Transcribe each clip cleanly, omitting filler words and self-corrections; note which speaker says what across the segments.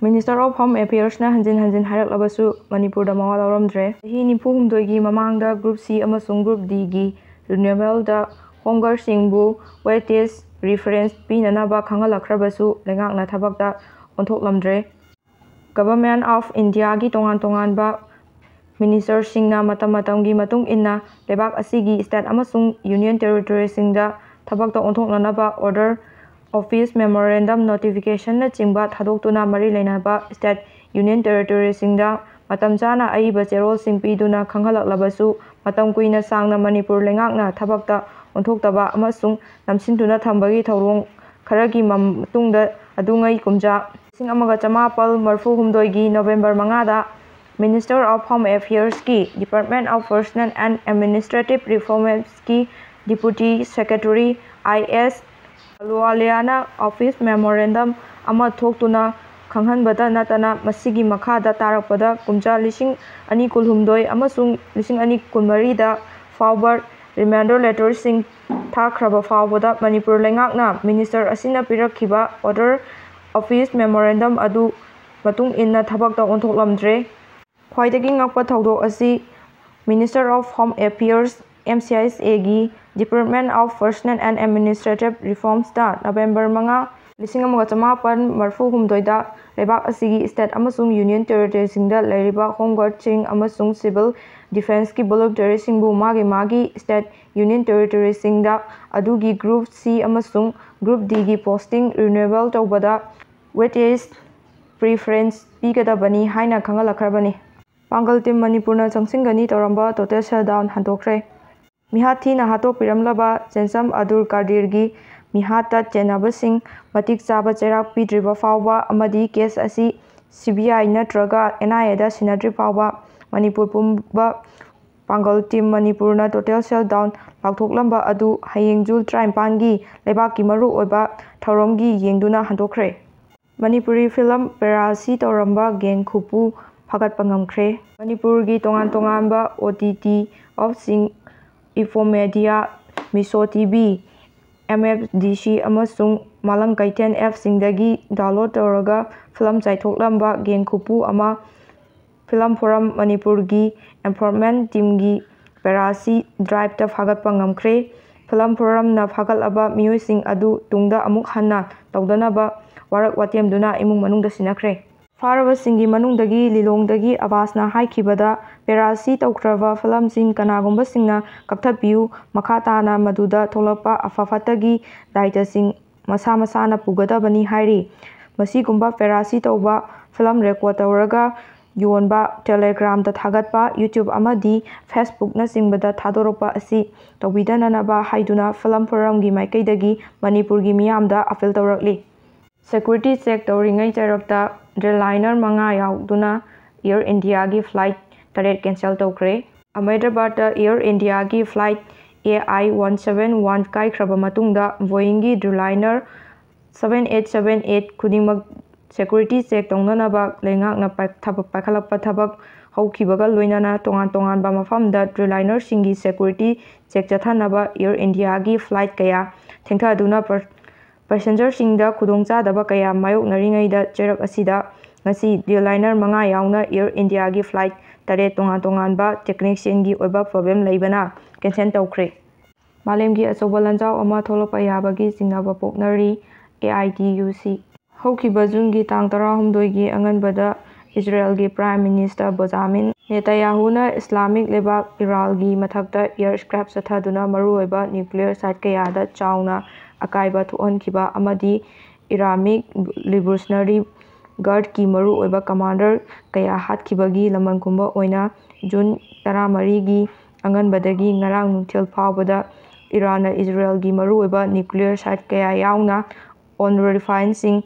Speaker 1: Minister of Home Affairs na hanjin hairaklabasu Manipurda mawa lauramdre. Hi 94 gi mamangda Group C amasung Group D gi renewal da homeguard singbu weightage reference pinanaba khangalakhrabasu lengakna thabakda onthoklamdre. Government of India gi tongan ba Minister singna matam-matamgi matung inna lebak asigi state amasung union territory singda thabakta onthoknanaba order office memorandum notification na chingba thadoktuna mari leinaba state union territory singda matam chana aiba cherol sing piduna khangalaklabasu matam kuina sangna Manipur lengakna thabakta onthokhtaba amasung namsintuna thambagi thorong kharagi matungda adungai kumja 1936 gi November 5 da Minister of Home Affairs ki Department of Personal and Administrative Reforms ki Deputy Secretary I.S. Aluwaliana Office Memorandum ama thoktuna khanghanbada natana masigi makhada tarakpada kumcha 2012 amasung 2013 da forward reminder letters sing thakraba fawbada Manipur lengakna Minister asina pirakhiba order office memorandum adu matung inna thabakta onthoklamdre. Khwaidagi ngakpa thodok asi Minister of Home Affairs MCISA gi Department of Personal and Administrative Reforms da November 5 1938 da lebak asigi state amasung union territory singda leiriba homeguard sing amasung civil defense ki voluntary singbu magi state union territory singda adugi Group C amasung Group D gi posting renewal tawbada weightage preference pigadabani haina khangalakrabani. Pangal team Manipurna changsingani toramba total shutdown Handokkhre. Mihati na hatok piramlaba Chensam Abdul Qadir gi mihata chenabasing matik chaba cherak pidriba fawba amadi case asi CBI natraga NIA da sinadri fawba Manipur pumba Pangal team Manipurna total shutdown laukthokhlamba adu hayeng Jul 35 gi lebaki maru oiba thoromgi yengduna handokkhre. Manipuri film Piracy toramba gang khupu phagatpa ngamkhre. Manipur gi tongan-tonganba OTT opsing Infomedia, Miso TV, MFDC amasung Malang Kaiten app singdagi download tawraga film chaithokhlamba gang khupu ama film forum Manipur gi enforcement team gi Piracy drive ta phagatpa ngamkhre. Film forum na phagalaba miyosing adu tungda amuk hanna tawdanaba warak watemduna imung manungda sinakhre. Farabasinggi manungdagi lilongdagi abasna haikibada Piracy tawkraba filamsing kanagumba singna kakthapiu makha tana maduda tholakpa afafatagi daitasing masa-masana pugadabani hairi. Masigumba Piracy tawba film record tawraga yonba Telegram da thagatpa YouTube amadi Facebook na singbada thadorokpa asi tawbidananaba haiduna film forum-gi maikaidagi Manipurgi miyamda appeal tawrakli. Security check tawringai charakta Dreamliner 5 yauduna Air India gi flight 8 cancel tawkhre. Ahmedabad da Air India gi flight AI-171 kaikhraba matungda Boeing gi Dreamliner 7878 khudingmak security check tawnanaba lengakna paikhalakpa thabak haukibaga loinana tongan-tonganba mafamda Dreamliner singi security check chathanaba Air India gi flight kaya thengthaduna passenger singda khudongchadaba kaya mayoknaringaida cherak asida ngasi Dreamliner 5 yauna Air India gi flight 8 tongan-tonganba technician gi oiba problem leibana cancel tawkhre. Malemgi achoba lanjau ama tholokpa yabagi singnaba poknari AITUC. Haukiba Jungi tang 13 gi anganbada Israelgi Prime Minister Benjamin Netanyahuna Islamic lebak Irangi mathakta airstrike chathaduna maruoiba nuclear site kayada chauna akaiba thuonkiba amadi Islamic Revolutionary Guard ki maruoiba commander kaya hatkibagi lamankumba oina June 13 gi anganbadagi ngarang nungthel phawbada Iranna Israelgi maruoiba nuclear site kaya yauna on refinancing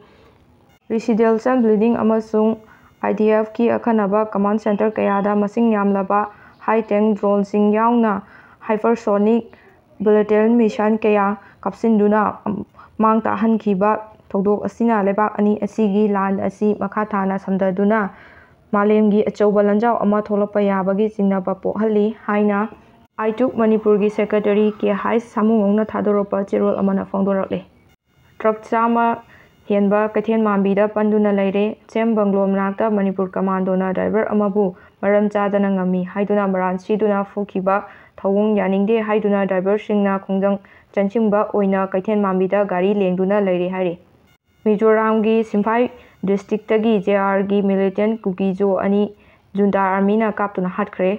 Speaker 1: residential building amasung IDF ki akhanaba command center kayada masing yamlaba high-tech drone sing yauna hypersonic bulletin mission kaya kapsinduna mang tahankhiba thodok asina lebak ani asigi land asi makha thana samdaduna malemgi achauba lanjau ama tholakpa yabagi singnaba pohali haina aituk Manipurgi secretary ke hais samungongna thadoropa cherol amana phongdorakle. Truck chama ꯍꯦꯟꯕ ꯀꯩꯊꯦꯜ ꯃꯥꯟꯕꯤꯗ ꯄꯟꯗꯨꯅ ꯂꯩꯔꯦ꯫ ꯆꯦꯝ bungalow ꯃꯅꯥꯛꯇ Manipur ꯀꯃꯥꯟꯗꯣꯅ driver ꯑꯃꯕꯨ ꯃꯔꯝ ꯆꯥꯗꯅ ꯉꯝꯃꯤ ꯍꯥꯏꯗꯨꯅ ꯃꯔꯥꯜ ꯁꯤꯗꯨꯅ ꯐꯨꯈꯤꯕ ꯊꯧꯑꯣꯡ ꯌꯥꯅꯤꯡꯗꯦ ꯍꯥꯏꯗꯨꯅ ꯗ꯭ꯔꯥꯏꯚꯔꯁꯤꯡꯅ ꯈꯣꯡꯖꯪ ꯆꯪꯁꯤꯟꯕ ꯑꯣꯏꯅ ꯀꯩꯊꯦꯜ ꯃꯥꯟꯕꯤꯗ ꯒꯥꯔꯤ ꯂꯦꯡꯗꯨꯅ ꯂꯩꯔꯦ ꯍꯥꯏꯔꯤ꯫ ꯃꯤꯖꯣꯔꯥꯝꯒꯤ ꯁꯤꯝꯐꯥꯏ ꯗꯤꯁꯇ꯭ꯔꯤꯛꯇꯒꯤ ꯖꯦꯑꯥꯔꯒꯤ ꯃꯤꯂꯤꯇꯦꯟꯠ ꯀꯨꯀꯤ ꯖꯣ 2 ꯖꯨꯟꯇꯥ ꯑꯥꯔꯃꯤꯅ ꯀꯥꯞꯇꯨꯅ ꯍꯥꯠꯈ꯭ꯔꯦ꯫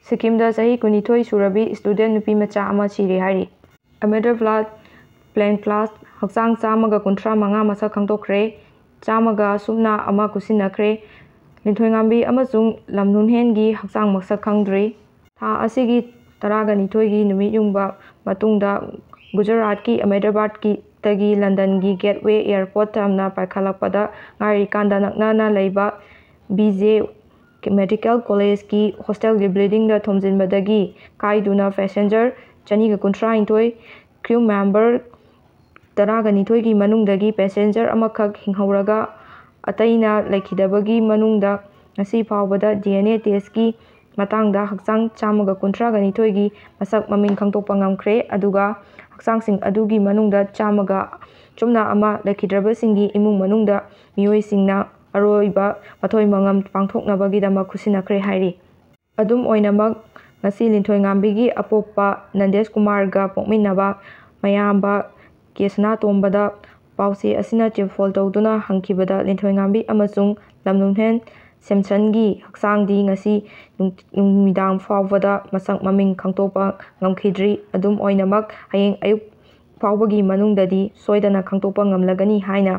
Speaker 1: ꯁꯤꯛꯀꯤꯝꯗ ꯆꯍꯤ 22 ꯁꯨꯔꯕꯤ ꯁ꯭ꯇꯨꯗꯦꯟꯠ ꯅꯨꯄꯤ ꯃꯆꯥ ꯑꯃ ꯁꯤꯔꯦ ꯍꯥꯏꯔꯤ꯫ ꯑꯍꯃꯦꯗꯥꯕꯥꯗ ꯄ꯭ꯂꯦꯟ ꯀ꯭ꯂꯥꯁ ꯍꯛꯆꯥꯡ 135 ꯃꯁꯛ ꯈꯪꯗꯣꯛꯈ꯭ꯔꯦ꯫ 100ꯒ ꯁꯨꯞꯅ ꯑꯃ ꯀꯨꯁꯤꯟꯅꯈ꯭ꯔꯦ꯫ ꯂꯤꯟꯊꯣꯏꯉꯥꯝꯕꯤ ꯑꯃꯁꯨꯡ ꯂꯝꯅꯨꯡꯍꯦꯟꯒꯤ ꯍꯛꯆꯥꯡ ꯃꯁꯛ ꯈꯪꯗ꯭ꯔꯤ꯫ ꯊꯥ ꯑꯁꯤꯒꯤ 12ꯒꯤ ꯅꯨꯃꯤꯠ ꯌꯨꯡꯕ ꯃꯇꯨꯡꯗ ꯒꯨꯖꯔꯥꯠꯀꯤ ꯑꯍꯃꯦꯗꯥꯕꯥꯗꯇꯒꯤ ꯂꯟꯗꯟꯒꯤ ꯒꯦꯠꯋꯦ ꯑꯦꯌꯔꯄꯣꯔꯠ ꯇꯝꯅ ꯄꯥꯏꯈꯠꯂꯛꯄꯗ ꯉꯥꯏꯔꯤꯀꯥꯟꯗ ꯅꯛꯅꯅ ꯂꯩꯕ ꯕꯤ.ꯖꯦ. ꯃꯦꯗꯤꯀꯦꯜ ꯀꯣꯂꯦꯖꯀꯤ ꯍꯣꯁꯇꯦꯜꯒꯤ ꯕꯤꯜꯗꯤꯡꯗ ꯊꯣꯝꯖꯤꯟꯕꯗꯒꯤ ꯀꯥꯏꯗꯨꯅ ꯄꯦꯁꯦꯟꯖꯔ 232, ꯀ꯭ꯔꯨ ꯃꯦꯝꯕꯔ 12ꯒꯤ ꯃꯅꯨꯡꯗꯒꯤ ꯄꯦꯁꯦꯟꯖꯔ ꯑꯃꯈꯛ ꯍꯤꯡꯍꯧꯔꯒ ꯑꯇꯩꯅ ꯂꯩꯈꯤꯗꯕꯒꯤ ꯃꯅꯨꯡꯗ ꯉꯁꯤ ꯐꯥꯎꯕꯗ ꯗꯤ.ꯑꯦꯟ.ꯑꯦ. ꯇꯦꯁꯠꯀꯤ ꯃꯇꯥꯡꯗ ꯍꯛꯆꯥꯡ 132ꯒꯤ ꯃꯁꯛ ꯃꯃꯤꯡ ꯈꯪꯗꯣꯛꯄ ꯉꯝꯈ꯭ꯔꯦ ꯑꯗꯨꯒ ꯍꯛꯆꯥꯡꯁꯤꯡ ꯑꯗꯨꯒꯤ ꯃꯅꯨꯡꯗ 100ꯒ ꯁꯨꯞꯅ ꯑꯃ ꯂꯩꯈꯤꯗ꯭ꯔꯕꯁꯤꯡꯒꯤ ꯏꯃꯨꯡ ꯃꯅꯨꯡꯗ ꯃꯤꯑꯣꯏꯁꯤꯡꯅ ꯑꯔꯣꯏꯕ ꯃꯊꯣꯏ ꯃꯉꯝ ꯄꯥꯡꯊꯣꯛꯅꯕꯒꯤꯗꯃꯛ ꯈꯨꯠꯁꯤꯟꯅꯈ꯭ꯔꯦ ꯍꯥꯏꯔꯤ꯫ ꯑꯗꯨꯝ ꯑꯣꯏꯅꯃꯛ ꯉꯁꯤ ꯂꯤꯟꯊꯣꯏꯉꯥꯝꯕꯤꯒꯤ ꯑꯄꯣꯛꯄ ꯅꯟꯗꯦꯁ ꯀꯨꯃꯥꯔꯒ ꯄꯣꯛꯃꯤꯟꯅꯕ ꯃꯌꯥꯝꯕ ꯀꯦꯁꯅꯥꯇꯣꯝꯕꯗ ꯄꯥꯎꯆꯦ ꯑꯁꯤꯅ ꯆꯤꯞꯐꯣꯜ ꯇꯧꯗꯨꯅ ꯍꯪꯈꯤꯕꯗ ꯂꯤꯟꯊꯣꯏꯉꯥꯝꯕꯤ ꯑꯃꯁꯨꯡ ꯂꯝꯅꯨꯡꯍꯦꯟ ꯁꯦꯝꯁꯟꯒꯤ ꯍꯛꯆꯥꯡꯗꯤ ꯉꯁꯤ ꯅꯨꯃꯤꯗꯥꯡ ꯐꯥꯎꯕꯗ ꯃꯁꯛ ꯃꯃꯤꯡ ꯈꯪꯗꯣꯛꯄ ꯉꯝꯈꯤꯗ꯭ꯔꯤ꯫ ꯑꯗꯨꯝ ꯑꯣꯏꯅꯃꯛ ꯍꯌꯦꯡ ꯑꯌꯨꯛ ꯐꯥꯎꯕꯒꯤ ꯃꯅꯨꯡꯗꯗꯤ ꯁꯣꯏꯗꯅ ꯈꯪꯗꯣꯛꯄ ꯉꯝꯂꯒꯅꯤ ꯍꯥꯏꯅ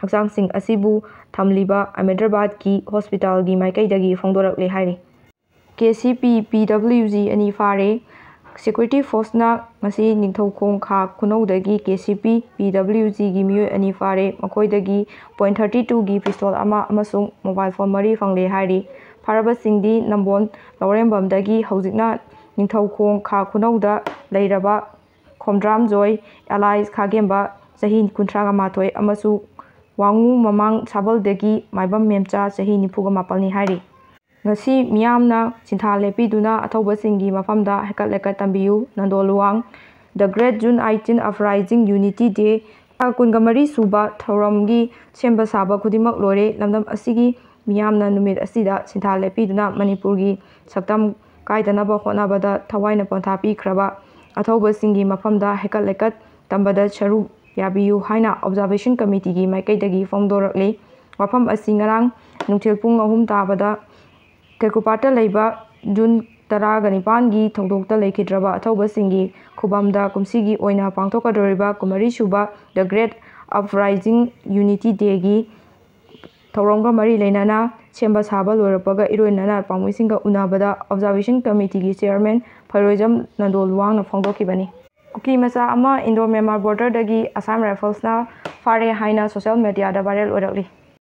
Speaker 1: ꯍꯛꯆꯥꯡꯁꯤꯡ ꯑꯁꯤꯕꯨ ꯊꯝꯂꯤꯕ ꯑꯍꯃꯦꯗꯥꯕꯥꯗꯀꯤ ꯍꯣꯁꯄꯤꯇꯥꯜꯒꯤ ꯃꯥꯏꯀꯩꯗꯒꯤ ꯐꯣꯡꯗꯣꯔꯛꯂꯦ ꯍꯥꯏꯔꯤ꯫ ꯀꯦ.ꯁꯤ.ꯄꯤ. ꯄꯤ.ꯗꯕ꯭ꯂ꯭ꯌꯨ.ꯖꯤ. ꯑꯅꯤ ꯐꯥꯔꯦ꯫ ꯁꯦꯀ꯭ꯌꯨꯔꯤꯇꯤ ꯐꯣꯔꯁꯅ ꯉꯁꯤ ꯅꯤꯡꯊꯧꯈꯣꯡ ꯈꯥ ꯈꯨꯅꯧꯗꯒꯤ ꯀꯦ.ꯁꯤ.ꯄꯤ. ꯄꯤ.ꯗꯕ꯭ꯂ꯭ꯌꯨ.ꯖꯤ.ꯒꯤ ꯃꯤꯑꯣꯏ 2 ꯐꯥꯔꯦ꯫ ꯃꯈꯣꯏꯗꯒꯤ .32ꯒꯤ ꯄꯤꯁꯇꯣꯜ ꯑꯃ ꯑꯃꯁꯨꯡ ꯃꯣꯕꯥꯏꯜ ꯐꯣꯟ 4 ꯐꯪꯂꯦ ꯍꯥꯏꯔꯤ꯫ ꯐꯥꯔꯕꯁꯤꯡꯗꯤ ꯅꯝꯕꯣꯜ ꯂꯧꯔꯦꯝꯕꯝꯗꯒꯤ ꯍꯧꯖꯤꯛꯅ ꯅꯤꯡꯊꯧꯈꯣꯡ ꯈꯥ ꯈꯨꯅꯧꯗ ꯂꯩꯔꯕ ꯈꯣꯝꯗ꯭ꯔꯥꯝ ꯖꯣꯏ, ꯑꯦꯂꯥꯏꯁ ꯈꯥꯒꯦꯝꯕ ꯆꯍꯤ 39 ꯑꯃꯁꯨꯡ ꯋꯥꯡꯉꯨ ꯃꯃꯥꯡ ꯁꯥꯕꯜꯗꯒꯤ ꯃꯥꯏꯕꯝ ꯃꯦꯝꯆꯥ ꯆꯍꯤ 47ꯅꯤ ꯍꯥꯏꯔꯤ꯫ ꯉꯁꯤ ꯃꯤꯌꯥꯝꯅ ꯁꯤꯟꯊꯥ ꯂꯦꯞꯄꯤꯗꯨꯅ ꯑꯊꯧꯕꯁꯤꯡꯒꯤ ꯃꯐꯝꯗ ꯍꯩꯀꯠ ꯂꯩꯀꯠ ꯇꯝꯕꯤꯌꯨ꯫ ꯅꯟꯗꯣ ꯂꯨꯋꯥꯡ the great June 18 uprising unity day 43ꯁꯨꯕ ꯊꯧꯔꯝꯒꯤ ꯁꯦꯝꯕ ꯁꯥꯕ ꯈꯨꯗꯤꯡꯃꯛ ꯂꯣꯏꯔꯦ꯫ ꯂꯝꯗꯝ ꯑꯁꯤꯒꯤ ꯃꯤꯌꯥꯝꯅ ꯅꯨꯃꯤꯠ ꯑꯁꯤꯗ ꯁꯤꯟꯊꯥ ꯂꯦꯞꯄꯤꯗꯨꯅ ꯃꯅꯤꯄꯨꯔꯒꯤ ꯁꯛꯇꯝ ꯀꯥꯏꯗꯅꯕ ꯍꯣꯠꯅꯕꯗ ꯊꯋꯥꯏꯅ ꯄꯣꯟꯊꯥ ꯄꯤꯈ꯭ꯔꯕ ꯑꯊꯧꯕꯁꯤꯡꯒꯤ ꯃꯐꯝꯗ ꯍꯩꯀꯠ ꯂꯩꯀꯠ ꯇꯝꯕꯗ ꯁꯔꯨꯛ ꯌꯥꯕꯤꯌꯨ ꯍꯥꯏꯅ ꯑꯣꯕꯖꯥꯔꯕꯦꯁꯟ ꯀꯃꯤꯇꯤꯒꯤ ꯃꯥꯏꯀꯩꯗꯒꯤ ꯐꯣꯡꯗꯣꯔꯛꯂꯤ꯫ ꯋꯥꯐꯝ ꯑꯁꯤ ꯉꯔꯥꯡ ꯅꯨꯡꯊꯤꯜ ꯄꯨꯡ 3 ꯇꯥꯕꯗ ꯀꯩꯀꯣꯄꯥꯠꯇ ꯂꯩꯕ ꯖꯨꯟ 19ꯒꯤ ꯊꯧꯗꯣꯛꯇ ꯂꯩꯈꯤꯗ꯭ꯔꯕ ꯑꯊꯧꯕꯁꯤꯡꯒꯤ ꯈꯨꯕꯝꯗ ꯀꯨꯝꯁꯤꯒꯤ ꯑꯣꯏꯅ ꯄꯥꯡꯊꯣꯛꯀꯗꯧꯔꯤꯕ 43ꯁꯨꯕ ꯗ ꯒ꯭ꯔꯦꯠ ꯑꯞꯔꯥꯏꯖꯤꯡ ꯌꯨꯅꯤꯇꯤ ꯗꯦꯒꯤ ꯊꯧꯔꯝꯒ ꯃꯔꯤ ꯂꯩꯅꯅ ꯁꯦꯝꯕ ꯁꯥꯕ ꯂꯣꯏꯔꯛꯄꯒ ꯏꯔꯣꯏꯅꯅ ꯄꯥꯎꯃꯤꯁꯤꯡꯒ ꯎꯅꯕꯗ ꯑꯣꯕꯖꯥꯔꯕꯦꯁꯟ ꯀꯃꯤꯇꯤꯒꯤ ꯆꯦꯌꯔꯃꯦꯟ ꯐꯩꯔꯣꯏꯖꯝ ꯅꯟꯗꯣ ꯂꯨꯋꯥꯡꯅ ꯐꯣꯡꯗꯣꯛꯈꯤꯕꯅꯤ꯫ ꯀꯨꯀꯤ ꯃꯆꯥ ꯑꯃ ꯏꯟꯗꯣ ꯃ꯭ꯌꯥꯟꯃꯥꯔ ꯕꯣꯔꯗꯔꯗꯒꯤ ꯑꯁꯥꯝ ꯔꯥꯏꯐꯜꯁꯅ ꯐꯥꯔꯦ ꯍꯥꯏꯅ ꯁꯣꯁꯤꯌꯦꯜ ꯃꯤꯗꯤꯌꯥꯗ ꯚꯥꯏꯔꯦꯜ ꯑꯣꯏꯔꯛꯂꯤ꯫